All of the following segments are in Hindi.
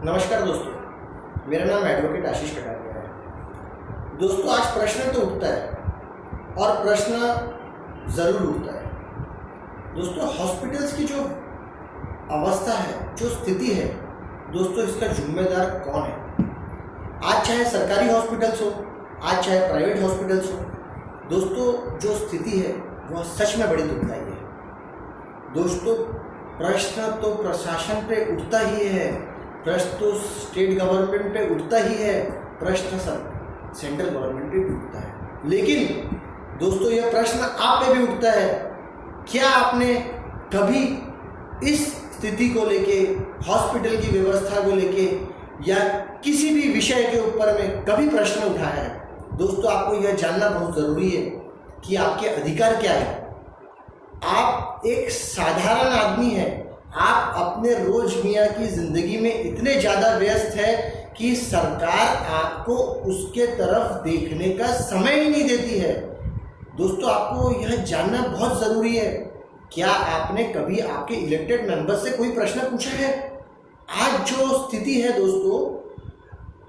नमस्कार दोस्तों, मेरा नाम एडवोकेट आशीष कटारिया है। दोस्तों, आज प्रश्न तो उठता है और प्रश्न ज़रूर उठता है। दोस्तों, हॉस्पिटल्स की जो अवस्था है, जो स्थिति है, दोस्तों इसका जिम्मेदार कौन है? आज चाहे सरकारी हॉस्पिटल्स हो, आज चाहे प्राइवेट हॉस्पिटल्स हो, दोस्तों जो स्थिति है वह सच में बड़ी दुखदाई है। दोस्तों, प्रश्न तो प्रशासन पे उठता ही है, प्रश्न तो स्टेट गवर्नमेंट पे उठता ही है, प्रश्न सेंट्रल गवर्नमेंट पे भी उठता है। लेकिन दोस्तों यह प्रश्न आप पे भी उठता है, क्या आपने कभी इस स्थिति को लेके, हॉस्पिटल की व्यवस्था को लेके या किसी भी विषय के ऊपर में कभी प्रश्न उठाया है? दोस्तों, आपको यह जानना बहुत ज़रूरी है कि आपके अधिकार क्या है। आप एक साधारण आदमी हैं, आप अपने रोजमिया की ज़िंदगी में इतने ज़्यादा व्यस्त है कि सरकार आपको उसके तरफ देखने का समय ही नहीं देती है। दोस्तों, आपको यह जानना बहुत ज़रूरी है, क्या आपने कभी आपके इलेक्टेड मेंबर से कोई प्रश्न पूछा है? आज जो स्थिति है दोस्तों,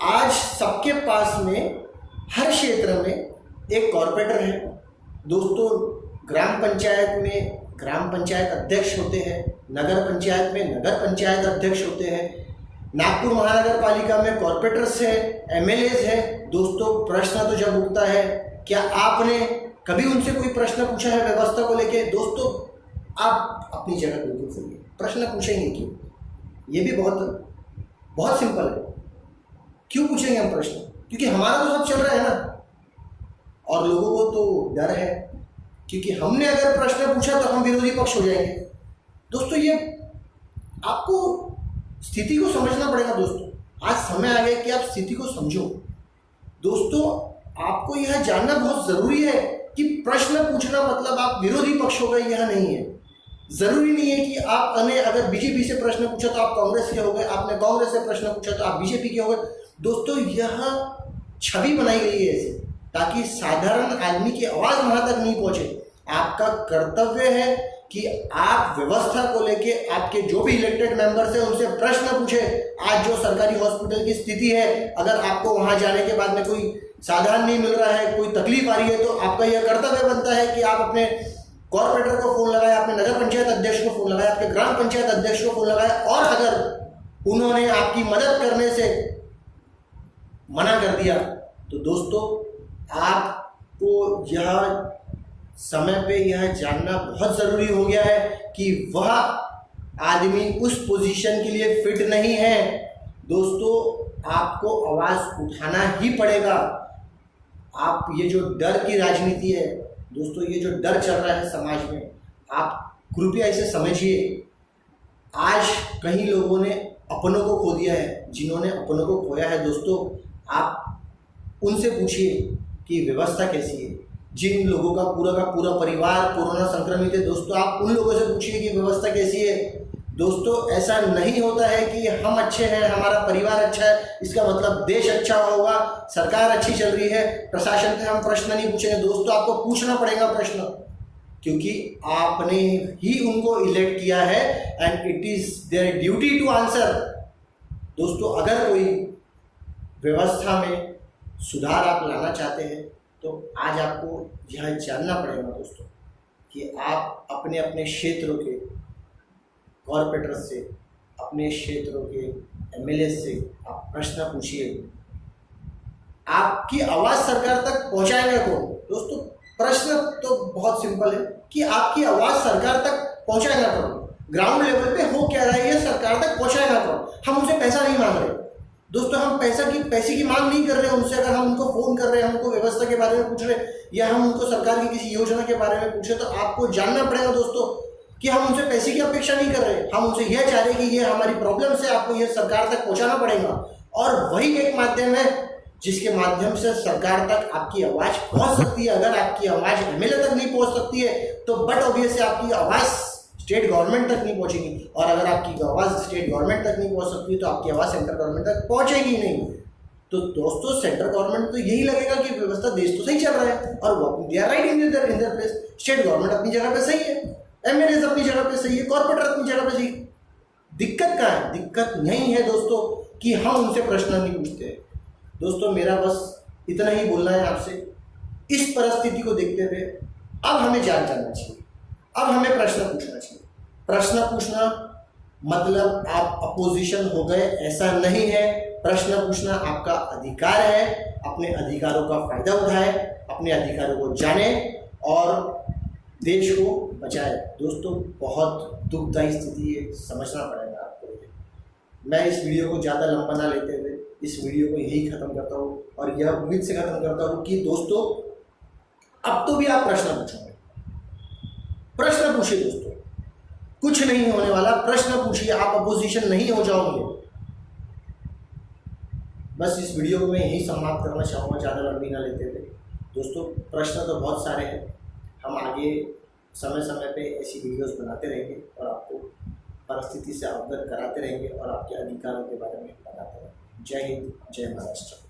आज सबके पास में हर क्षेत्र में एक कॉर्पोरेटर है। दोस्तों, ग्राम पंचायत में ग्राम पंचायत अध्यक्ष होते हैं, नगर पंचायत में नगर पंचायत अध्यक्ष होते हैं, नागपुर महानगर पालिका में कॉर्पोरेटर्स हैं, एमएलएज हैं। दोस्तों, प्रश्न तो जब उठता है, क्या आपने कभी उनसे कोई प्रश्न पूछा है व्यवस्था को लेके? दोस्तों, आप अपनी जगह बिल्कुल सही है, प्रश्न पूछेंगे क्यों? ये भी बहुत सिंपल है। क्यों पूछेंगे हम प्रश्न? क्योंकि हमारा तो सब चल रहा है ना, और लोगों को तो डर है, क्योंकि हमने अगर प्रश्न पूछा तो हम विरोधी पक्ष हो जाएंगे। दोस्तों, ये आपको स्थिति को समझना पड़ेगा। दोस्तों, आज समय आ गया कि आप स्थिति को समझो। दोस्तों, आपको यह जानना बहुत ज़रूरी है कि प्रश्न पूछना मतलब आप विरोधी पक्ष हो गए, यह नहीं है। ज़रूरी नहीं है कि आपने अगर बीजेपी से प्रश्न पूछा तो आप कांग्रेस के हो गए, आपने कांग्रेस से प्रश्न पूछा तो आप बीजेपी के हो गए। दोस्तों, यह छवि बनाई गई है ऐसे, ताकि साधारण आदमी की आवाज़ वहाँ तक नहीं पहुँचे। आपका कर्तव्य है कि आप व्यवस्था को लेके आपके जो भी इलेक्टेड मेंबर्स हैं उनसे प्रश्न पूछे। आज जो सरकारी हॉस्पिटल की स्थिति है, अगर आपको वहाँ जाने के बाद में कोई साधन नहीं मिल रहा है, कोई तकलीफ आ रही है, तो आपका यह कर्तव्य बनता है कि आप अपने कॉर्पोरेटर को फ़ोन लगाए, अपने नगर पंचायत अध्यक्ष को फ़ोन लगाए, आपके ग्राम पंचायत अध्यक्ष को फ़ोन लगाए, और अगर उन्होंने आपकी मदद करने से मना कर दिया तो दोस्तों, आपको यह समय पे यह जानना बहुत ज़रूरी हो गया है कि वह आदमी उस पोजीशन के लिए फिट नहीं है। दोस्तों, आपको आवाज़ उठाना ही पड़ेगा। आप ये जो डर की राजनीति है दोस्तों, ये जो डर चल रहा है समाज में, आप कृपया इसे समझिए। आज कई लोगों ने अपनों को खो दिया है। जिन्होंने अपनों को खोया है दोस्तों, आप उनसे पूछिए कि व्यवस्था कैसी है। जिन लोगों का पूरा परिवार कोरोना संक्रमित है दोस्तों, आप उन लोगों से पूछिए कि व्यवस्था कैसी है। दोस्तों, ऐसा नहीं होता है कि हम अच्छे हैं, हमारा परिवार अच्छा है, इसका मतलब देश अच्छा होगा, सरकार अच्छी चल रही है, प्रशासन से हम प्रश्न नहीं पूछेंगे। दोस्तों, आपको पूछना पड़ेगा प्रश्न, क्योंकि आपने ही उनको इलेक्ट किया है and it is their duty to answer. दोस्तों, अगर कोई व्यवस्था में सुधार आप लाना चाहते हैं तो आज आपको यह जानना पड़ेगा दोस्तों कि आप अपने अपने क्षेत्रों के कॉर्पोरेटर से, अपने क्षेत्रों के एमएलए से आप प्रश्न पूछिए। आपकी आवाज़ सरकार तक पहुंचाएंगे कौन? दोस्तों, प्रश्न तो बहुत सिंपल है कि आपकी आवाज़ सरकार तक पहुंचाएगा कौन? ग्राउंड लेवल पे हो क्या रहा है, ये सरकार तक पहुंचाएगा कौन? हम उनसे पैसा नहीं मांग रहे दोस्तों, हम पैसे की मांग नहीं कर रहे हैं उनसे। अगर हम उनको फ़ोन कर रहे हैं, हमको व्यवस्था के बारे में पूछ रहे हैं, या हम उनको सरकार की किसी योजना के बारे में पूछ रहे हैं, तो आपको जानना पड़ेगा दोस्तों कि हम उनसे पैसे की अपेक्षा नहीं कर रहे। हम उनसे यह चाह रहे हैं कि ये हमारी प्रॉब्लम से आपको ये सरकार तक पहुँचाना पड़ेगा, और वही एक माध्यम है जिसके माध्यम से सरकार तक आपकी आवाज़ पहुँच सकती है। अगर आपकी आवाज़ एमएलए तक नहीं पहुँच सकती है तो बट ऑब्वियसली आपकी आवाज़ स्टेट गवर्नमेंट तक नहीं पहुँचेगी, और अगर आपकी आवाज़ स्टेट गवर्नमेंट तक नहीं पहुँच सकती तो आपकी आवाज़ सेंट्रल गवर्नमेंट तक पहुँचेगी नहीं। तो दोस्तों, सेंट्रल गवर्नमेंट तो यही लगेगा कि व्यवस्था देश तो सही चल रहा है, और they are right in their place. State government अपनी जगह पे सही है, एमएलए अपनी जगह पे सही है, कॉर्पोरेटर अपनी जगह पे सही। दिक्कत कहाँ है? दिक्कत नहीं है दोस्तों कि हम उनसे प्रश्न नहीं पूछते। दोस्तों मेरा बस इतना ही बोलना है आपसे। इस परिस्थिति को देखते हुए अब हमें जान जानना चाहिए, अब हमें प्रश्न पूछना चाहिए। प्रश्न पूछना मतलब आप अपोजिशन हो गए ऐसा नहीं है। प्रश्न पूछना आपका अधिकार है। अपने अधिकारों का फायदा उठाए, अपने अधिकारों को जाने और देश को बचाए। दोस्तों बहुत दुखदायी स्थिति है, समझना पड़ेगा आपको। मैं इस वीडियो को ज़्यादा लंबा ना लेते हुए इस वीडियो को यही ख़त्म करता हूँ और यह उम्मीद से ख़त्म करता हूँ कि दोस्तों अब तो भी आप प्रश्न पूछोगे। प्रश्न पूछिए दोस्तों, कुछ नहीं होने वाला। प्रश्न पूछिए, आप अपोजिशन नहीं हो जाओगे। बस इस वीडियो को मैं यही समाप्त करना चाहूँगा, ज़्यादा लंबी ना लेते हुए। दोस्तों प्रश्न तो बहुत सारे हैं, हम आगे समय समय पे ऐसी वीडियोस बनाते रहेंगे और आपको परिस्थिति से अवगत कराते रहेंगे और आपके अधिकारों के बारे में बताते रहेंगे। जय हिंद, जय महाराष्ट्र।